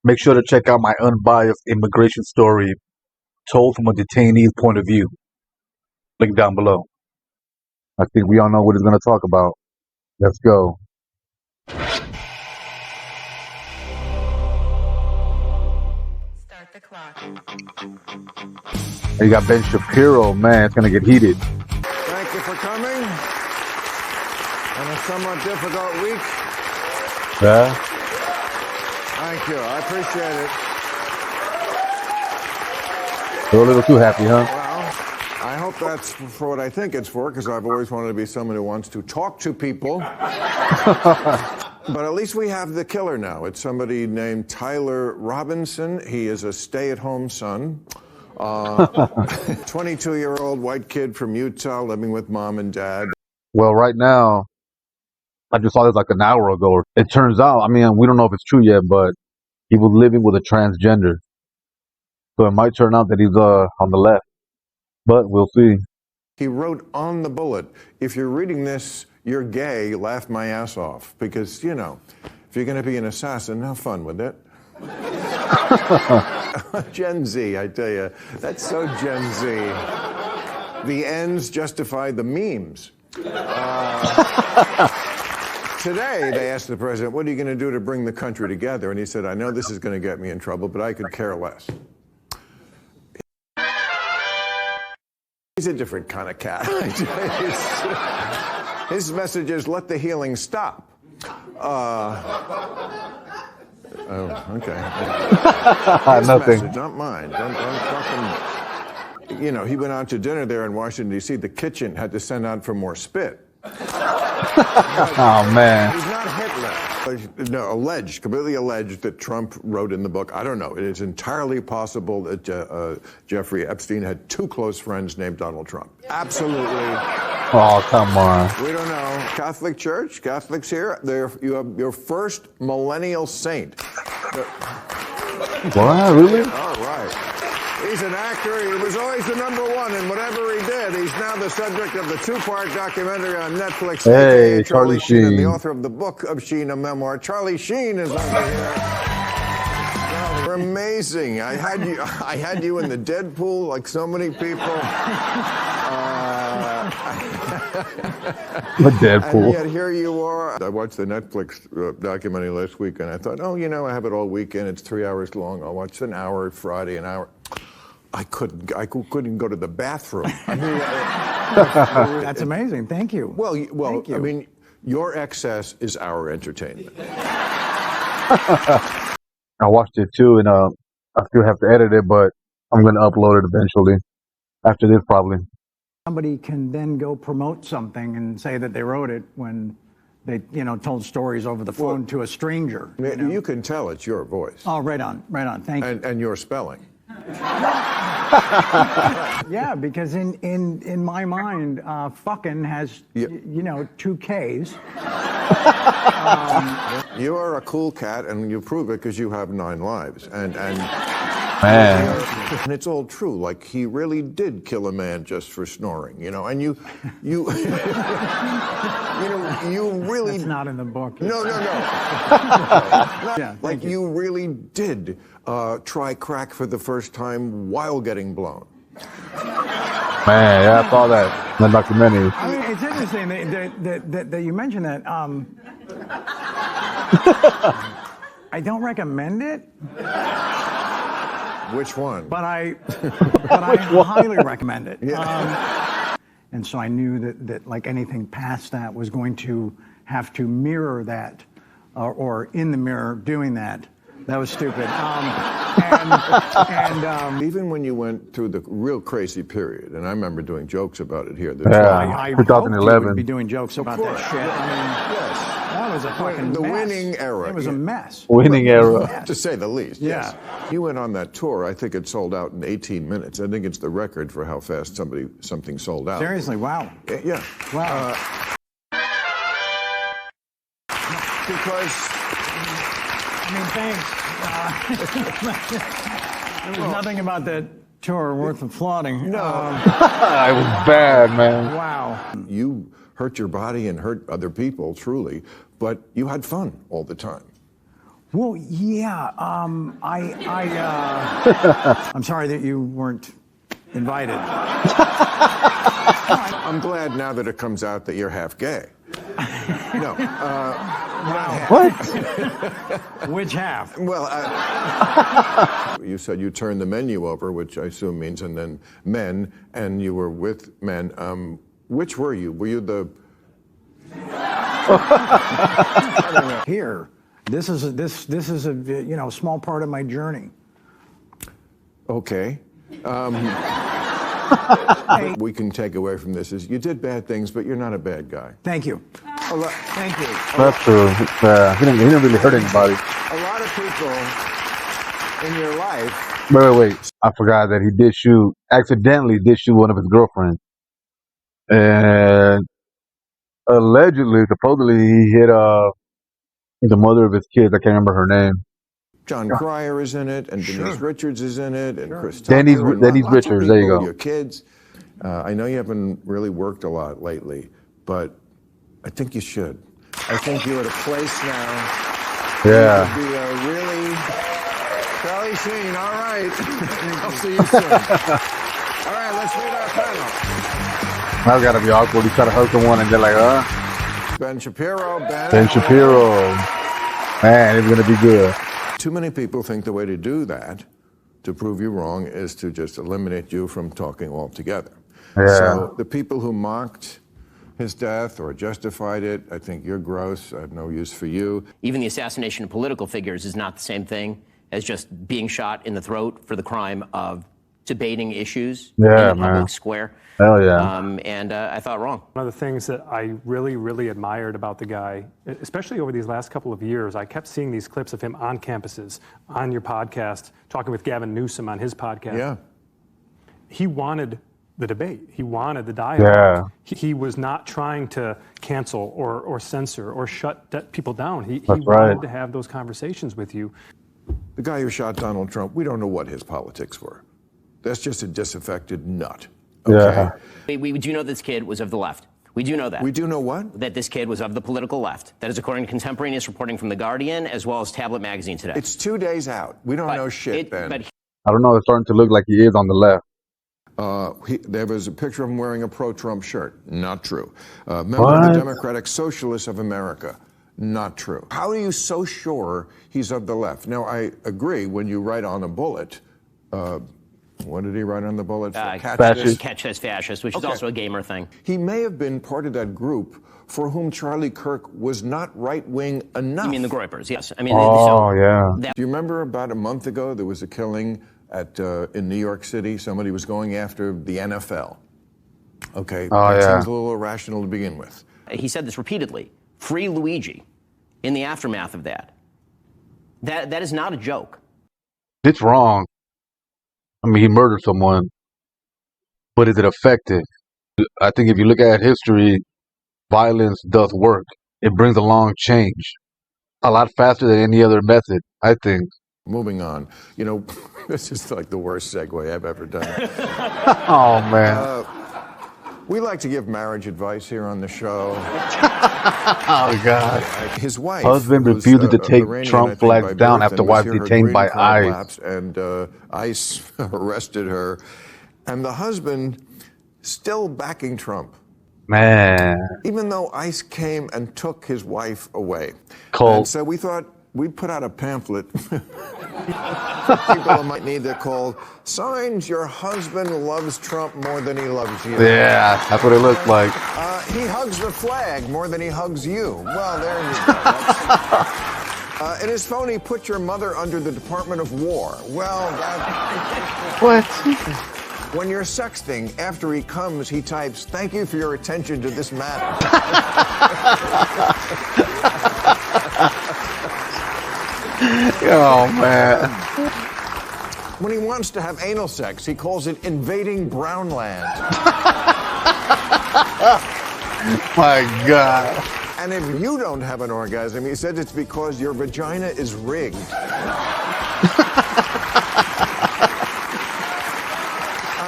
Make sure to check out my unbiased immigration story told from a detainee's point of view. Link down below. I think we all know what he's going to talk about. Let's go. Start the clock. You got Ben Shapiro, man. It's going to get heated. Thank you for coming. And a somewhat difficult week. Yeah. Thank you. I appreciate it. You're a little too happy, huh? Well, I hope that's for what I think it's for, because I've always wanted to be someone who wants to talk to people. But at least we have the killer now. It's somebody named Tyler Robinson. He is a stay-at-home son. 22-year-old white kid from Utah living with mom and dad. Well, right now, I just saw this like an hour ago. It turns out, I mean, we don't know if it's true yet, but he was living with a transgender. So it might turn out that he's on the left. But we'll see. He wrote on the bullet, if you're reading this, you're gay, laugh my ass off. Because, you know, if you're going to be an assassin, have fun with it. Gen Z, I tell you, that's so Gen Z. The ends justify the memes. Today, they asked the president, what are you going to do to bring the country together? And he said, I know this is going to get me in trouble, but I could care less. He's a different kind of cat. His message is, let the healing stop. Oh, okay. His Nothing. Message, not mine. Don't fucking... You know, he went out to dinner there in Washington, D.C. The kitchen had to send out for more spit. Oh, man. He's not Hitler. No, completely alleged that Trump wrote in the book. I don't know. It is entirely possible that Jeffrey Epstein had two close friends named Donald Trump. Absolutely. Oh, come on. We don't know. Catholic Church, Catholics here, you have your first millennial saint. What? Really? All right. He's an actor. He was always the number one in whatever he did. He's now the subject of the two-part documentary on Netflix. Hey, Charlie Sheen. And the author of the Book of Sheen, a memoir. Charlie Sheen is over here. You're amazing. I had you in the Deadpool, like so many people. The Deadpool. And yet here you are. I watched the Netflix documentary last week, and I thought, oh, you know, I have it all weekend. It's 3 hours long. I'll watch an hour Friday, an hour. I couldn't go to the bathroom. I mean, that's amazing. Thank you. Well, Thank you. I mean, your excess is our entertainment. I watched it too, and I still have to edit it, but I'm going to upload it eventually. After this, probably. Somebody can then go promote something and say that they wrote it when they, told stories over the phone to a stranger. You can tell it's your voice. Oh, right on. Thank you. And your spelling. Yeah, because in my mind, fucking has, two Ks. You are a cool cat, and you prove it because you have 9 lives. And Man. And it's all true. Like, he really did kill a man just for snoring, and you you really... It's not in the book. No. Yeah, like, you really did try crack for the first time while getting blown. Man, yeah, I saw that in the documentary. I mean, it's interesting that you mentioned that. I don't recommend it. Which one? But I highly recommend it. Yeah. And so I knew that like anything past that was going to have to mirror that, or in the mirror doing that. That was stupid. Even when you went through the real crazy period, and I remember doing jokes about it here. I 2011. would be doing jokes about that shit. I mean, yes. That was a fucking the mess. winning era. It was a mess. Winning era. To say the least. Yeah. Yes. You went on that tour. I think it sold out in 18 minutes. I think it's the record for how fast something sold out. Seriously, wow. Yeah. Wow. Because... I mean, thanks. There was nothing about that tour worth applauding. No. It was bad, man. Wow. You hurt your body and hurt other people, truly, but you had fun all the time. Well, yeah. I'm sorry that you weren't invited. I'm glad now that it comes out that you're half gay. No, not half. What? Which half? Well, you said you turned the menu over, which I assume means, and then men, and you were with men. Which were you? Were you the... Here, this is a small part of my journey. Okay. We can take away from this is you did bad things, but you're not a bad guy. Thank you. Thank you. That's true. He didn't really hurt anybody. A lot of people in your life. Wait. I forgot that he accidentally did shoot one of his girlfriends. And supposedly, he hit the mother of his kids. I can't remember her name. John Cryer is in it, and Denise Richards is in it, and Chris Tucker. Denise Richards, there you go. Your kids. I know you haven't really worked a lot lately, but I think you should. I think you're at a place now. Yeah. You could be a really... Charlie Sheen, all right. I'll see you soon. All right, let's meet our panel. That's gotta be awkward. You try to hug someone and they're like, Ben Shapiro. Ben Shapiro. Man, it's gonna be good. Too many people think the way to do that, to prove you wrong, is to just eliminate you from talking altogether. Yeah. So the people who mocked his death or justified it, I think you're gross. I have no use for you. Even the assassination of political figures is not the same thing as just being shot in the throat for the crime of debating issues in a public square. Hell yeah. And I thought wrong. One of the things that I really, really admired about the guy, especially over these last couple of years, I kept seeing these clips of him on campuses, on your podcast, talking with Gavin Newsom on his podcast. Yeah. He wanted the debate. He wanted the dialogue. Yeah. He was not trying to cancel or censor or shut people down. He That's wanted right. to have those conversations with you. The guy who shot Donald Trump, we don't know what his politics were. That's just a disaffected nut. Okay? Yeah. We do know this kid was of the left. We do know that. We do know what? That this kid was of the political left. That is according to contemporaneous reporting from The Guardian as well as Tablet Magazine today. It's 2 days out. We don't know shit, Ben. But I don't know. It's starting to look like he is on the left. There was a picture of him wearing a pro-Trump shirt. Not true. Member of the Democratic Socialists of America. Not true. How are you so sure he's of the left? Now, I agree when you write on a bullet, what did he write on the bullet? catch this fascist, which is also a gamer thing. He may have been part of that group for whom Charlie Kirk was not right-wing enough. You mean the Groypers? Yes. I mean, Do you remember about a month ago there was a killing in New York City? Somebody was going after the NFL. Okay, that seems a little irrational to begin with. He said this repeatedly. Free Luigi in the aftermath of that. That is not a joke. It's wrong. I mean, he murdered someone. But is it effective? I think if you look at history, violence does work. It brings along change a lot faster than any other method, I think. Moving on. You know, this is like the worst segue I've ever done. Oh, man. We like to give marriage advice here on the show. Oh, God. His wife. Husband refusing to take Trump flags down after wife detained by ICE. And ICE arrested her. And the husband still backing Trump. Man. Even though ICE came and took his wife away. Cold. And so we thought we'd put out a pamphlet. People might need that called Signs Your Husband Loves Trump More Than He Loves You. Yeah, that's what it looks like. He hugs the flag more than he hugs you. Well, there you go. In his phone, he put your mother under the Department of War. Well, that... What? When you're sexting, after he comes, he types, "Thank you for your attention to this matter." Oh, man. When he wants to have anal sex, he calls it invading Brownland. My God. And if you don't have an orgasm, he said it's because your vagina is rigged.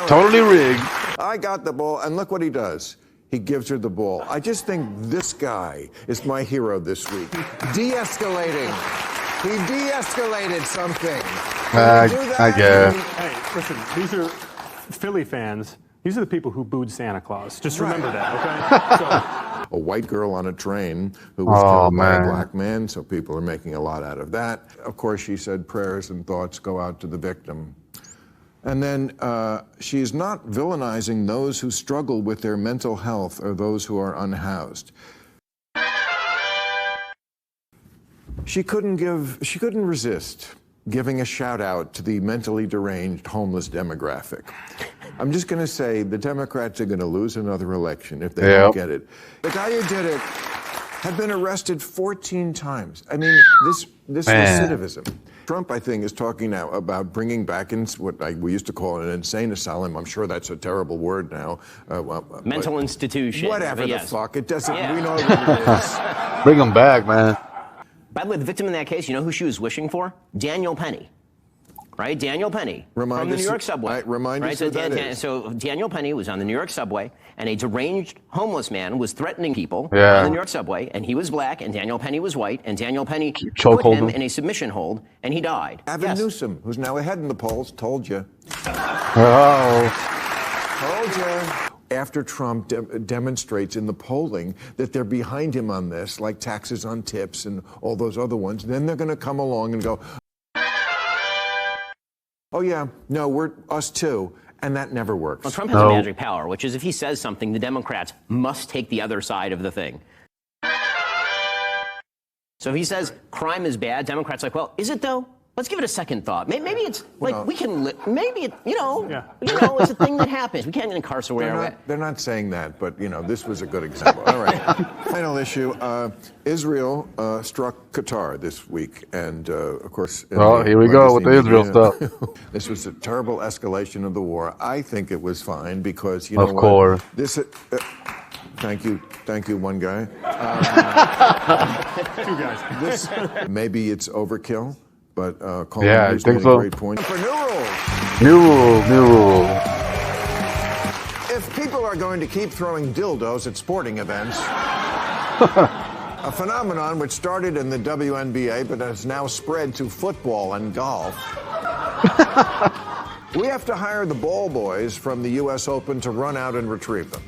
Totally rigged. I got the ball, and look what he does. He gives her the ball. I just think this guy is my hero this week. De-escalating. He de-escalated something. Can you do that? I guess. Hey, listen, these are Philly fans. These are the people who booed Santa Claus. Just remember that, okay? So, a white girl on a train who was killed by a black man, so people are making a lot out of that. Of course, she said prayers and thoughts go out to the victim. And then she's not villainizing those who struggle with their mental health or those who are unhoused. She couldn't resist giving a shout out to the mentally deranged homeless demographic. I'm just going to say the Democrats are going to lose another election if they don't get it. The guy who did it had been arrested 14 times. I mean, this recidivism. Trump, I think, is talking now about bringing back in what we used to call an insane asylum. I'm sure that's a terrible word now. Mental institution. Whatever the fuck. It doesn't, we know what it is. Bring them back, man. By the way, the victim in that case, you know who she was wishing for? Daniel Penny. Right? Daniel Penny from the New York subway. Remind us who that is. So Daniel Penny was on the New York subway, and a deranged homeless man was threatening people Yeah. on the New York subway, and he was black, and Daniel Penny was white, and Daniel Penny Choke put him hold in a submission hold, and he died. Gavin Newsom, who's now ahead in the polls, told you. Told you. After Trump demonstrates in the polling that they're behind him on this, like taxes on tips and all those other ones, then they're going to come along and go, oh, yeah, no, we're us too. And that never works. Well, Trump has a magic power, which is if he says something, the Democrats must take the other side of the thing. So if he says crime is bad, Democrats are like, well, is it though? Let's give it a second thought. Maybe it's like we can, maybe it, it's a thing that happens. We can't incarcerate. They're not saying that, but this was a good example. All right. Final issue. Israel struck Qatar this week, and of course. Here we go with the Israel stuff. This was a terrible escalation of the war. I think it was fine because of course. This. Thank you, one guy. two guys. Maybe it's overkill. But Colin, I think so. Great point. For New rule. If people are going to keep throwing dildos at sporting events, a phenomenon which started in the WNBA but has now spread to football and golf, we have to hire the ball boys from the U.S. Open to run out and retrieve them.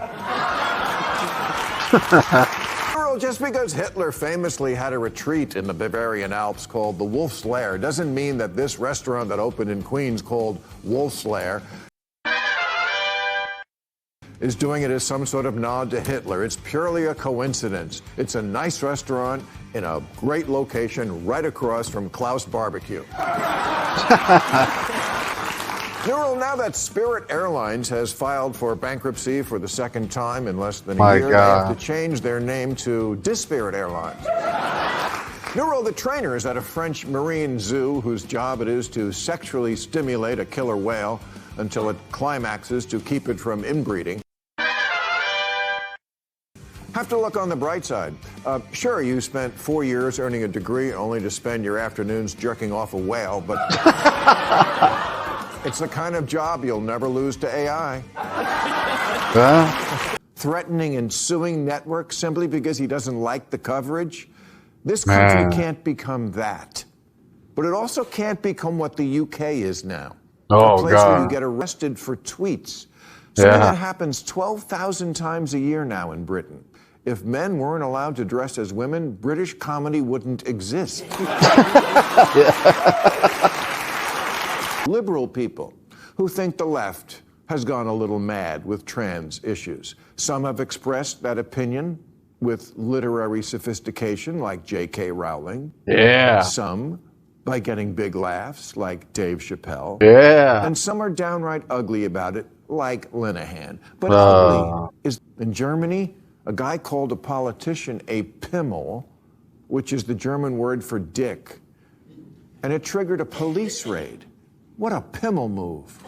Just because Hitler famously had a retreat in the Bavarian Alps called the Wolf's Lair doesn't mean that this restaurant that opened in Queens called Wolf's Lair is doing it as some sort of nod to Hitler. It's purely a coincidence. It's a nice restaurant in a great location right across from Klaus Barbecue. Now that Spirit Airlines has filed for bankruptcy for the second time in less than a year, they have to change their name to Dispirit Airlines. The trainer is at a French marine zoo whose job it is to sexually stimulate a killer whale until it climaxes to keep it from inbreeding. Have to look on the bright side. Sure, you spent 4 years earning a degree only to spend your afternoons jerking off a whale, but... It's the kind of job you'll never lose to AI. Threatening and suing networks simply because he doesn't like the coverage. This country can't become that. But it also can't become what the UK is now. A place where you get arrested for tweets. Something that happens 12,000 times a year now in Britain. If men weren't allowed to dress as women, British comedy wouldn't exist. Liberal people who think the left has gone a little mad with trans issues. Some have expressed that opinion with literary sophistication, like J.K. Rowling. Some by getting big laughs, like Dave Chappelle. And some are downright ugly about it, like Linehan. But ugly is, in Germany, a guy called a politician a Pimmel, which is the German word for dick, and it triggered a police raid. What a Pimmel move.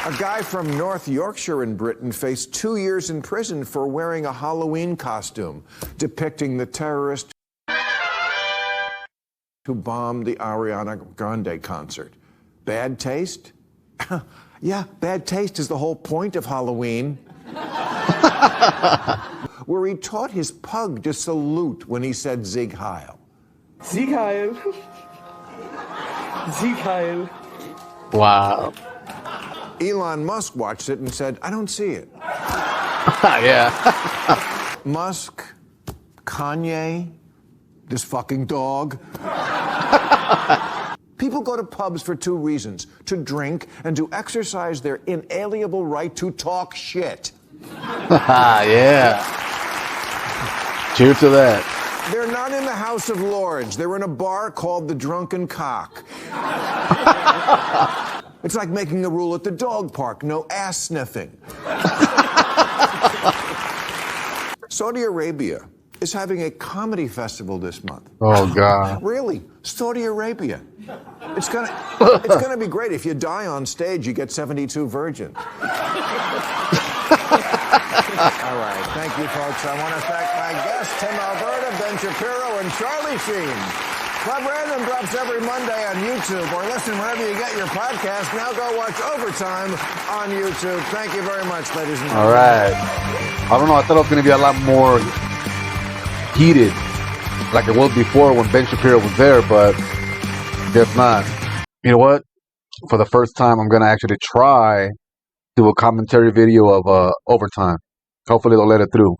A guy from North Yorkshire in Britain faced 2 years in prison for wearing a Halloween costume depicting the terrorist who bombed the Ariana Grande concert. Bad taste? Yeah, bad taste is the whole point of Halloween. Where he taught his pug to salute when he said Sieg Heil. Sie geil. Sie geil. Wow. Elon Musk watched it and said, I don't see it. Yeah. Musk, Kanye, this fucking dog. People go to pubs for two reasons: to drink and to exercise their inalienable right to talk shit. Yeah. Cheers to that. They're not in the House of Lords. They're in a bar called the Drunken Cock. It's like making a rule at the dog park: no ass sniffing. Saudi Arabia is having a comedy festival this month. Oh, God. Really? Saudi Arabia. It's gonna be great. If you die on stage, you get 72 virgins. All right. Thank you, folks. I want to thank my guests, Tim Alberta, Ben Shapiro, and Charlie Sheen. Club Random drops every Monday on YouTube, or listen wherever you get your podcast. Now go watch Overtime on YouTube. Thank you very much, ladies and gentlemen. All right. I don't know. I thought it was going to be a lot more heated like it was before when Ben Shapiro was there, but guess not. You know what? For the first time, I'm going to actually try do a commentary video of Overtime. Hopefully they'll let it through.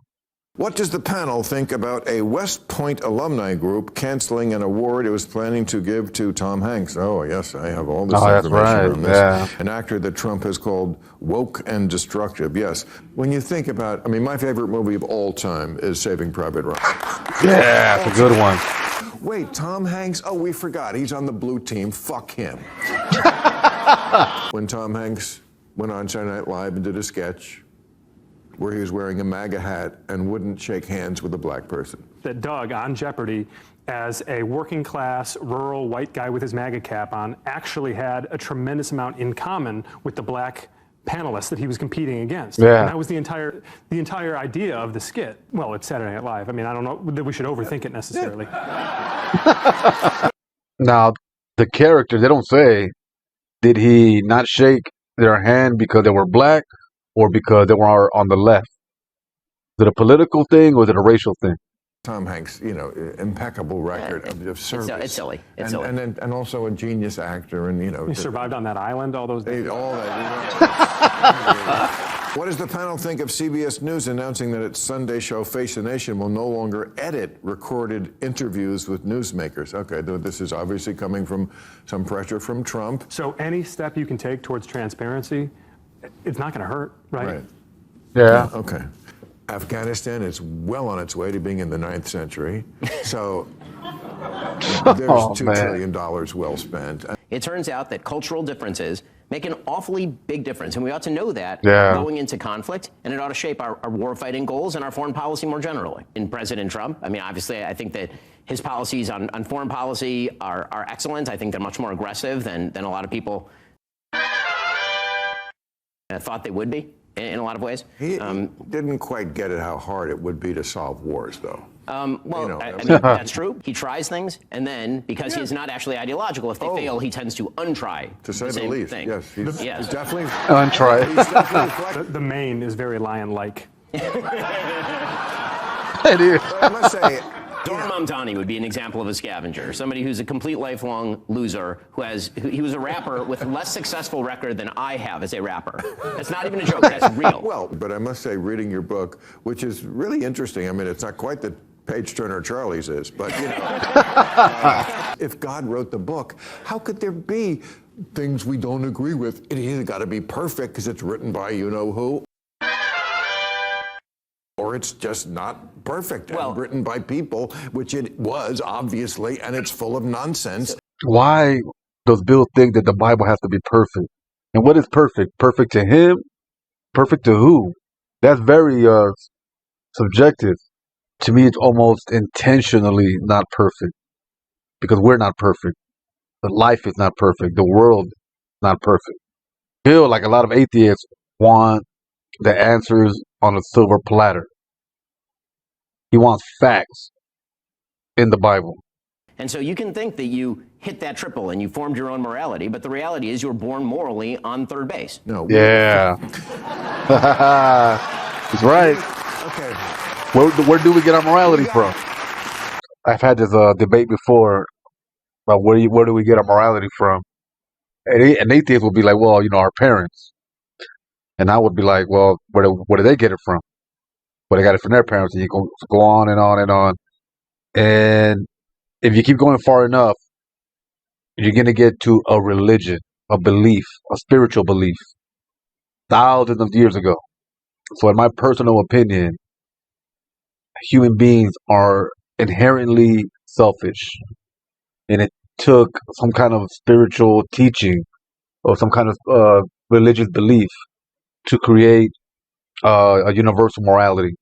What does the panel think about a West Point alumni group canceling an award it was planning to give to Tom Hanks? Oh, yes, I have all this information on this. Yeah. An actor that Trump has called woke and destructive. Yes. When you think about, I mean, my favorite movie of all time is Saving Private Ryan. Yeah, it's a good one. Wait, Tom Hanks? Oh, we forgot. He's on the blue team. Fuck him. When Tom Hanks went on Saturday Night Live and did a sketch where he was wearing a MAGA hat and wouldn't shake hands with a black person. That Doug on Jeopardy, as a working class, rural white guy with his MAGA cap on, actually had a tremendous amount in common with the black panelists that he was competing against. Yeah. And that was the entire idea of the skit. Well, it's Saturday Night Live. I mean, I don't know that we should overthink it necessarily. Now, the character, they don't say, did he not shake their hand because they were black or because they were on the left? Is it a political thing or is it a racial thing? Tom Hanks, you know, impeccable record of service. It's silly. It's and, silly. And also a genius actor, and you know. He survived on that island all those days. All that. What does the panel think of CBS News announcing that its Sunday show Face the Nation will no longer edit recorded interviews with newsmakers? Okay, this is obviously coming from some pressure from Trump. So any step you can take towards transparency, it's not going to hurt, right? Yeah. Okay. Afghanistan is well on its way to being in the 9th century. So there's $2 trillion well spent. It turns out that cultural differences make an awfully big difference, and we ought to know that going into conflict, and it ought to shape our war-fighting goals and our foreign policy more generally. In President Trump, I mean, obviously, I think that his policies on foreign policy are excellent. I think they're much more aggressive than a lot of people thought they would be in a lot of ways. He didn't quite get it how hard it would be to solve wars, though. Well, you know, I mean, that's true. He tries things, and then, because he's not actually ideological, if they fail, he tends to untry to say the same least. thing. Yes, he's definitely Untry. He's definitely The mane is very lion-like. It is. But I must say, Dora Mamdani would be an example of a scavenger, somebody who's a complete lifelong loser, he was a rapper with a less successful record than I have as a rapper. That's not even a joke, that's real. well, but I must say, reading your book, which is really interesting. I mean, it's not quite the page turner Charlie's is, but you know, if God wrote the book, how could there be things we don't agree with? It either got to be perfect because it's written by you know who, or it's just not perfect and written by people, which it was, obviously, and it's full of nonsense. Why does Bill think that the Bible has to be perfect? And what is perfect? Perfect to him? Perfect to who? That's very subjective. To me, it's almost intentionally not perfect because we're not perfect. The life is not perfect. The world is not perfect. Bill, like a lot of atheists, want the answers on a silver platter. He wants facts in the Bible. And so you can think that you hit that triple and you formed your own morality, but the reality is you were born morally on third base. No. Yeah. He's right. Okay. Where do we get our morality from? I've had this debate before about where do we get our morality from? And an atheist would be like, well, our parents. And I would be like, well, where do they get it from? Well, they got it from their parents, and you go on and on and on. And if you keep going far enough, you're going to get to a religion, a belief, a spiritual belief, thousands of years ago. So in my personal opinion, human beings are inherently selfish. And it took some kind of spiritual teaching or some kind of religious belief to create a universal morality.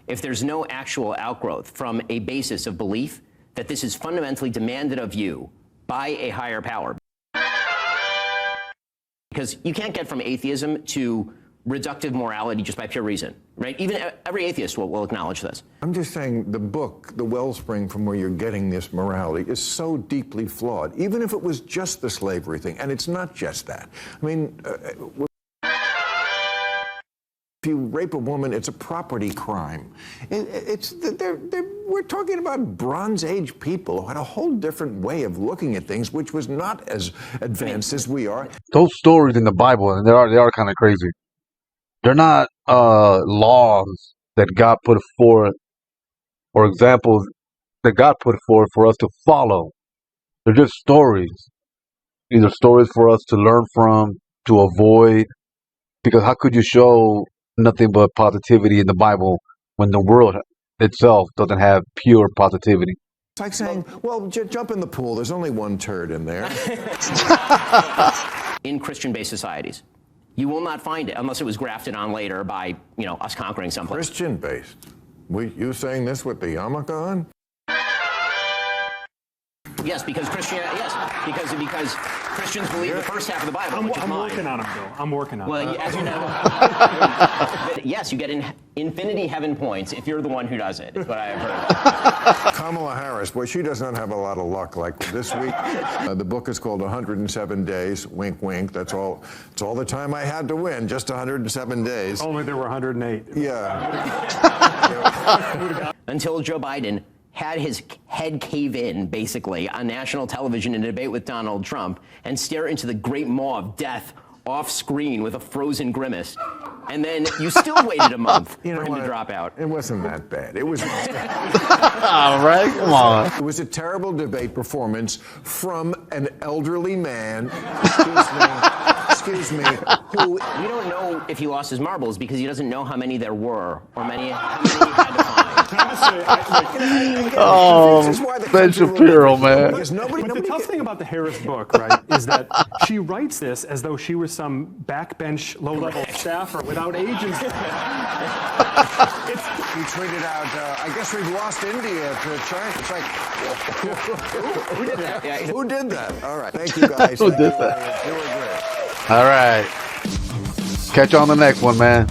If there's no actual outgrowth from a basis of belief that this is fundamentally demanded of you by a higher power. Because you can't get from atheism to reductive morality just by pure reason, right? Even every atheist will acknowledge this. I'm just saying the book, the wellspring from where you're getting this morality, is so deeply flawed, even if it was just the slavery thing. And it's not just that. I mean, if you rape a woman, it's a property crime. We're talking about Bronze Age people who had a whole different way of looking at things, which was not as advanced as we are. Those stories in the Bible, and they are kind of crazy. They're not laws that God put forth, or examples that God put forth for us to follow. They're just stories. These are stories for us to learn from, to avoid. Because how could you show nothing but positivity in the Bible when the world itself doesn't have pure positivity? It's like saying, well, jump in the pool. There's only one turd in there. In Christian-based societies, you will not find it unless it was grafted on later by, us conquering someplace. Christian-based? You saying this with the yarmulke on? Yes, because because Christians believe the first half of the Bible, which is I'm mine. working on it, Bill. I'm working on it. Well, as you know, yes, you get infinity heaven points if you're the one who does it. Is what I have heard. Kamala Harris, boy, she does not have a lot of luck. Like this week, the book is called 107 Days. Wink, wink. That's all. It's all the time I had to win. Just 107 days. Only there were 108. Yeah. Until Joe Biden had his head cave in, basically, on national television in a debate with Donald Trump and stare into the great maw of death off screen with a frozen grimace. And then you still waited a month for him to drop out. It wasn't that bad. It was. All right, come on. It was a terrible debate performance from an elderly man. Excuse me. Who we don't know if he lost his marbles because he doesn't know how many there were or how many he had to find. Ben Shapiro, man. But the tough thing about the Harris book, right, is that she writes this as though she was some backbench, low-level staffer without agency. he tweeted out, I guess we've lost India to China. It's like, Who did that? Yeah, who did that? All right. Thank you, guys. Who did that? You were great. All right. Catch you on the next one, man.